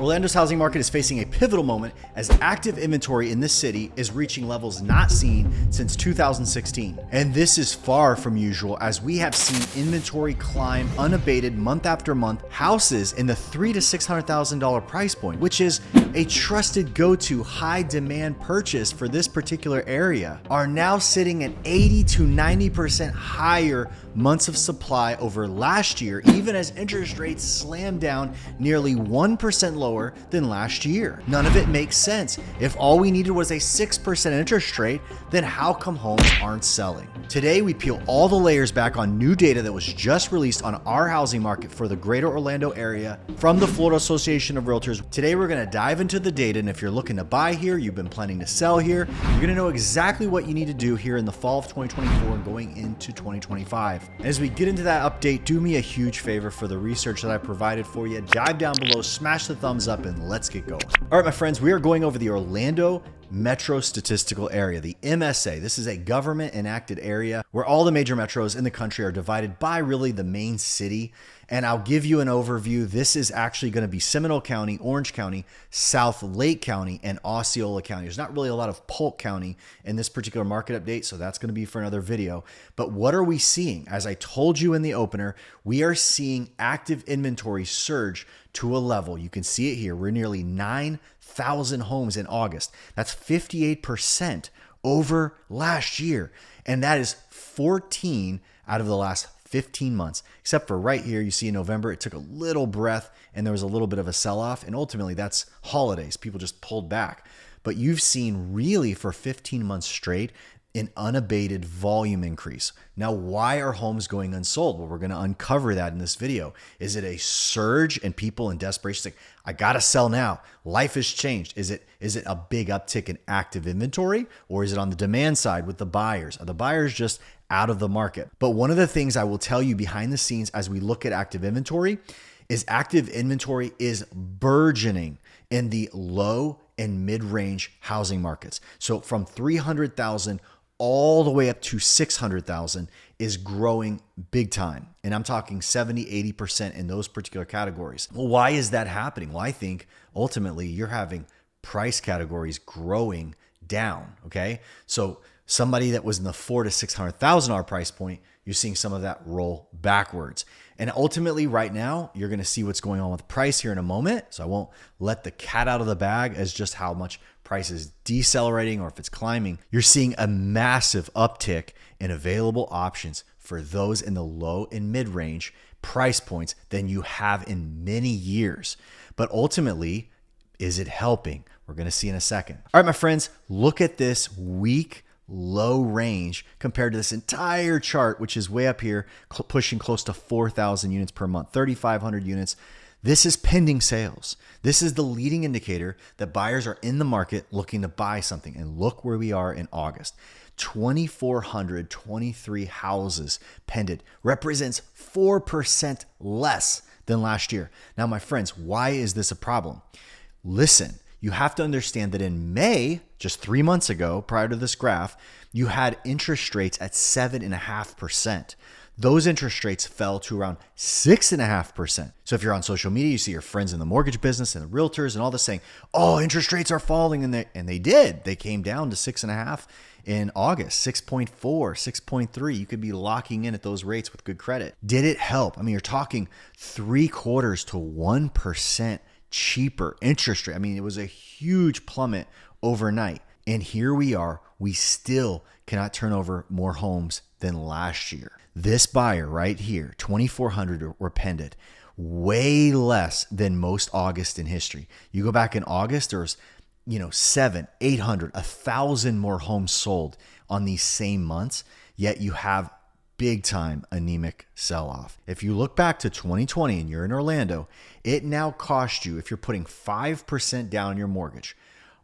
Orlando's housing market is facing a pivotal moment as active inventory in this city is reaching levels not seen since 2016. And this is far from usual, as we have seen inventory climb unabated month after month. Houses in the $300,000 to $600,000 price point, which is a trusted go-to high demand purchase for this particular area, are now sitting at 80 to 90% higher months of supply over last year, even as interest rates slammed down nearly 1% lower than last year. None of it makes sense. If all we needed was a 6% interest rate, then how come homes aren't selling? Today, we peel all the layers back on new data that was just released on our housing market for the greater Orlando area from the Florida Association of Realtors. Today, we're going to dive into the data, and if you're looking to buy here, you've been planning to sell here, you're going to know exactly what you need to do here in the fall of 2024 and going into 2025. And as we get into that update, do me a huge favor for the research that I provided for you. Dive down below, smash the thumbs up, and let's get going. All right, my friends, we are going over the Orlando Metro Statistical Area, the MSA. This is a government enacted area where all the major metros in the country are divided by really the main city. And I'll give you an overview. This is actually going to be Seminole County, Orange County, South Lake County, and Osceola County. There's not really a lot of Polk County in this particular market update, so that's going to be for another video. But what are we seeing? As I told you in the opener, we are seeing active inventory surge to a level. You can see it here. We're nearly 9,000 homes in August. That's 58% over last year. And that is 14 out of the last 15 months, except for right here. You see in November, it took a little breath and there was a little bit of a sell-off. And ultimately that's holidays. People just pulled back. But you've seen really for 15 months straight an unabated volume increase. Now, why are homes going unsold? Well, we're going to uncover that in this video. Is it a surge and people in desperation like, I got to sell now? Life has changed. Is it a big uptick in active inventory, or is it on the demand side with the buyers? Are the buyers just out of the market? But one of the things I will tell you behind the scenes as we look at active inventory is burgeoning in the low and mid-range housing markets. So from 300,000 all the way up to 600,000 is growing big time. And I'm talking 70, 80% in those particular categories. Well, why is that happening? Well, I think ultimately you're having price categories growing down, okay? So somebody that was in the $400,000 to $600,000 price point, you're seeing some of that roll backwards. And ultimately right now, you're going to see what's going on with price here in a moment. So I won't let the cat out of the bag as just how much price is decelerating or if it's climbing. You're seeing a massive uptick in available options for those in the low and mid-range price points than you have in many years. But ultimately, is it helping? We're going to see in a second. All right, my friends, look at this week low range compared to this entire chart, which is way up here, pushing close to 4,000 units per month, 3,500 units. This is pending sales. This is the leading indicator that buyers are in the market looking to buy something. And look where we are in August. 2,423 houses pended, represents 4% less than last year. Now, my friends, why is this a problem? Listen. You have to understand that in May, just 3 months ago, prior to this graph, you had interest rates at 7.5%. Those interest rates fell to around 6.5%. So if you're on social media, you see your friends in the mortgage business and the realtors and all this saying, oh, interest rates are falling. And they did. They came down to 6.5 in August, 6.4, 6.3. You could be locking in at those rates with good credit. Did it help? I mean, you're talking 0.75 to 1% cheaper interest rate. I mean, it was a huge plummet overnight. And here we are, we still cannot turn over more homes than last year. This buyer right here, 2,400 were pended, way less than most August in history. You go back in August, there was 700, 800, 1,000 more homes sold on these same months, yet you have big time anemic sell-off. If you look back to 2020 and you're in Orlando, it now costs you, if you're putting 5% down on your mortgage,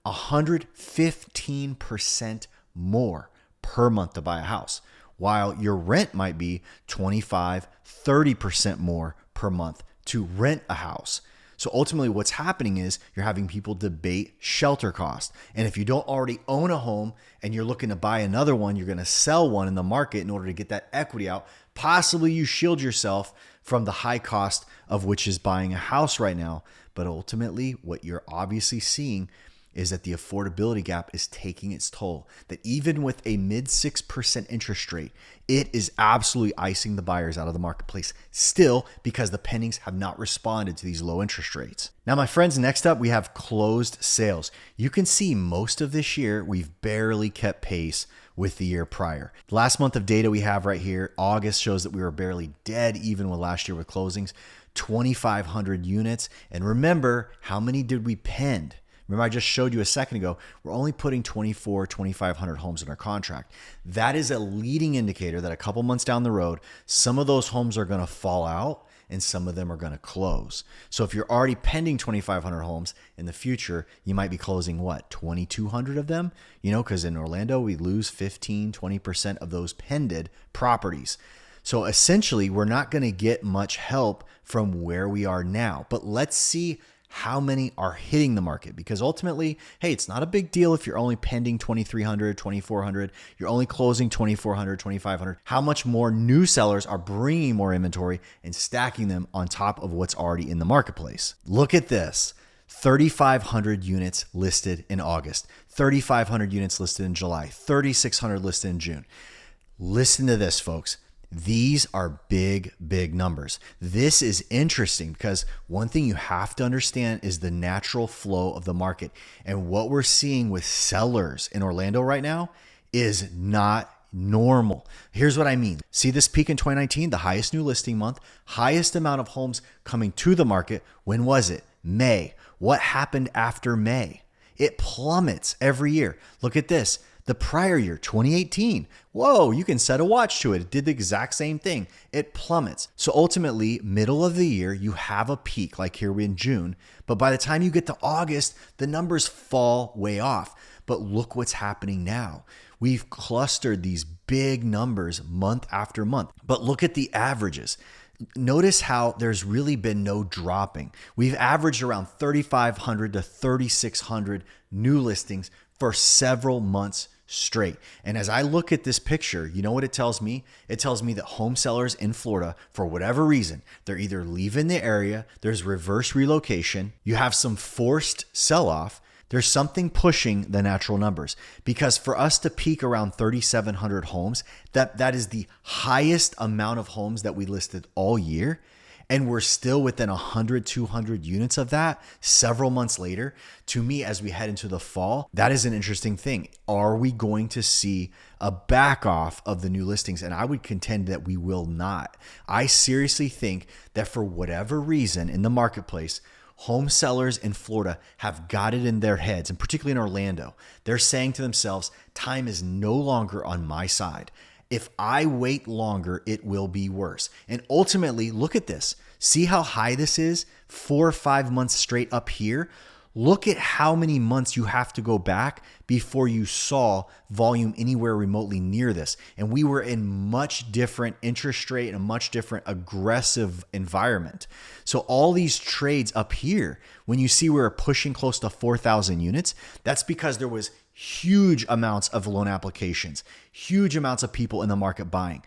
115% more per month to buy a house, while your rent might be 25, 30% more per month to rent a house. So ultimately what's happening is you're having people debate shelter cost. And if you don't already own a home and you're looking to buy another one, you're going to sell one in the market in order to get that equity out. Possibly you shield yourself from the high cost of which is buying a house right now. But ultimately, what you're obviously seeing is that the affordability gap is taking its toll. That even with a mid 6% interest rate, it is absolutely icing the buyers out of the marketplace still, because the pendings have not responded to these low interest rates. Now, my friends, next up, we have closed sales. You can see most of this year, we've barely kept pace with the year prior. The last month of data we have right here, August, shows that we were barely dead even with last year with closings, 2,500 units. And remember, how many did we pend? Remember, I just showed you a second ago, we're only putting 2,500 homes in our contract. That is a leading indicator that a couple months down the road, some of those homes are going to fall out and some of them are going to close. So if you're already pending 2,500 homes in the future, you might be closing what, 2,200 of them? Because in Orlando, we lose 15, 20% of those pended properties. So essentially, we're not going to get much help from where we are now. But let's see how many are hitting the market, because ultimately, hey, it's not a big deal if you're only pending 2,300, 2,400, you're only closing 2,400, 2,500. How much more new sellers are bringing more inventory and stacking them on top of what's already in the marketplace? Look at this. 3,500 units listed in August, 3,500 units listed in July, 3,600 listed in June. Listen to this, folks. These are big, big numbers. This is interesting because one thing you have to understand is the natural flow of the market. And what we're seeing with sellers in Orlando right now is not normal. Here's what I mean. See this peak in 2019, the highest new listing month, highest amount of homes coming to the market. When was it? May. What happened after May? It plummets every year. Look at this. The prior year, 2018, whoa, you can set a watch to it. It did the exact same thing. It plummets. So ultimately, middle of the year, you have a peak like here in June. But by the time you get to August, the numbers fall way off. But look what's happening now. We've clustered these big numbers month after month. But look at the averages. Notice how there's really been no dropping. We've averaged around 3,500 to 3,600 new listings for several months straight. And as I look at this picture, you know what it tells me? It tells me that home sellers in Florida, for whatever reason, they're either leaving the area, there's reverse relocation, you have some forced sell-off, there's something pushing the natural numbers. Because for us to peak around 3,700 homes, that is the highest amount of homes that we listed all year. And we're still within 100, 200 units of that several months later. To me, as we head into the fall, that is an interesting thing. Are we going to see a back off of the new listings? And I would contend that we will not. I seriously think that for whatever reason in the marketplace, home sellers in Florida have got it in their heads, and particularly in Orlando, they're saying to themselves, time is no longer on my side. If I wait longer, it will be worse. And ultimately, look at this. See how high this is? 4 or 5 months straight up here. Look at how many months you have to go back before you saw volume anywhere remotely near this. And we were in much different interest rate and a much different aggressive environment. So all these trades up here, when you see we're pushing close to 4,000 units, that's because there was huge amounts of loan applications, huge amounts of people in the market buying.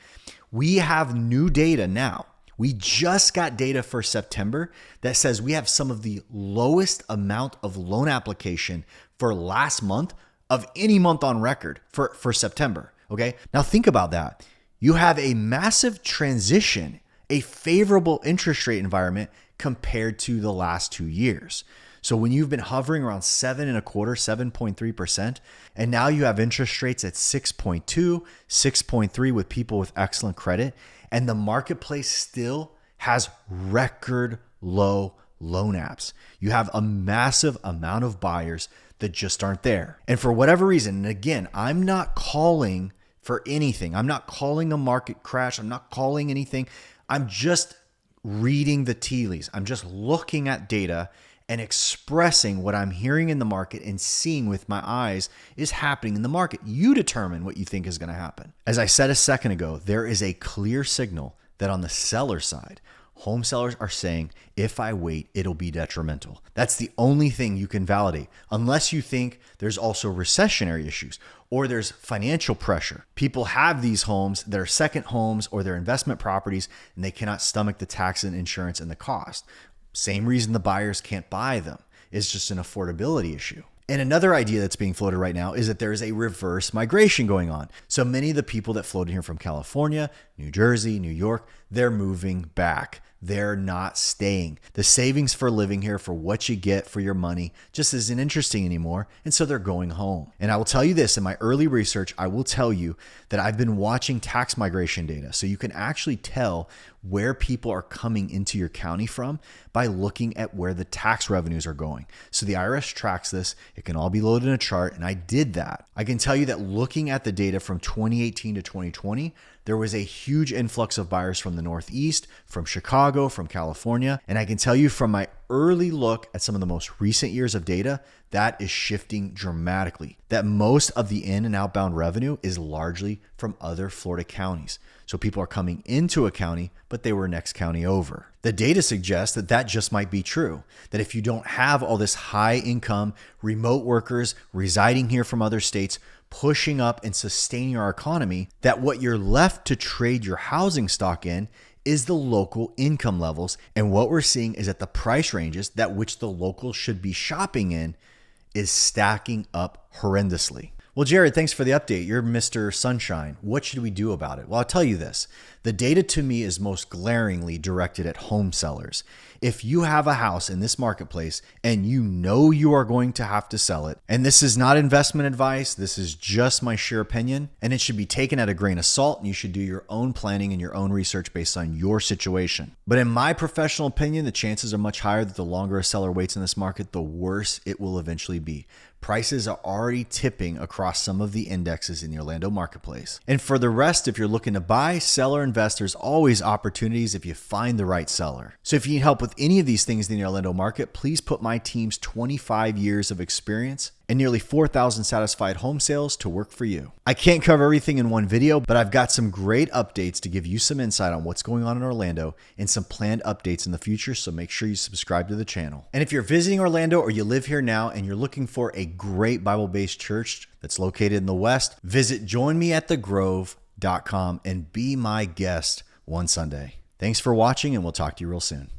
We have new data now. We just got data for September that says we have some of the lowest amount of loan application for last month of any month on record for September. Okay. Now think about that. You have a massive transition, a favorable interest rate environment compared to the last 2 years. So when you've been hovering around 7.25%, 7.3%, and now you have interest rates at 6.2, 6.3 with people with excellent credit, and the marketplace still has record low loan apps. You have a massive amount of buyers that just aren't there. And for whatever reason, and again, I'm not calling for anything. I'm not calling a market crash. I'm not calling anything. I'm just reading the tea leaves. I'm just looking at data and expressing what I'm hearing in the market and seeing with my eyes is happening in the market. You determine what you think is going to happen. As I said a second ago, there is a clear signal that on the seller side, home sellers are saying, if I wait, it'll be detrimental. That's the only thing you can validate, unless you think there's also recessionary issues or there's financial pressure. People have these homes that are second homes or their investment properties, and they cannot stomach the tax and insurance and the cost. Same reason the buyers can't buy them. It's just an affordability issue. And another idea that's being floated right now is that there is a reverse migration going on. So many of the people that floated here from California, New Jersey, New York, they're moving back. They're not staying. The savings for living here, for what you get for your money, just isn't interesting anymore. And so they're going home. And I will tell you this, in my early research, I will tell you that I've been watching tax migration data. So you can actually tell where people are coming into your county from by looking at where the tax revenues are going. So the IRS tracks this. It can all be loaded in a chart, and I did that. I can tell you that looking at the data from 2018 to 2020, there was a huge influx of buyers from the Northeast, from Chicago, from California. And I can tell you from my early look at some of the most recent years of data, that is shifting dramatically. That most of the in and outbound revenue is largely from other Florida counties. So people are coming into a county, but they were next county over. The data suggests that that just might be true. That if you don't have all this high income remote workers residing here from other states, pushing up and sustaining our economy, that what you're left to trade your housing stock in is the local income levels. And what we're seeing is that the price ranges that which the locals should be shopping in is stacking up horrendously. Well, Jared, thanks for the update. You're Mr. Sunshine. What should we do about it? Well, I'll tell you this. The data to me is most glaringly directed at home sellers. If you have a house in this marketplace and you know you are going to have to sell it, and this is not investment advice, this is just my sheer opinion, and it should be taken at a grain of salt, and you should do your own planning and your own research based on your situation. But in my professional opinion, the chances are much higher that the longer a seller waits in this market, the worse it will eventually be. Prices are already tipping across some of the indexes in the Orlando marketplace. And for the rest, if you're looking to buy, sell, or invest, there's always opportunities if you find the right seller. So if you need help with any of these things in the Orlando market, please put my team's 25 years of experience and nearly 4,000 satisfied home sales to work for you. I can't cover everything in one video, but I've got some great updates to give you some insight on what's going on in Orlando and some planned updates in the future, so make sure you subscribe to the channel. And if you're visiting Orlando or you live here now and you're looking for a great Bible-based church that's located in the West, visit joinmeatthegrove.com and be my guest one Sunday. Thanks for watching, and we'll talk to you real soon.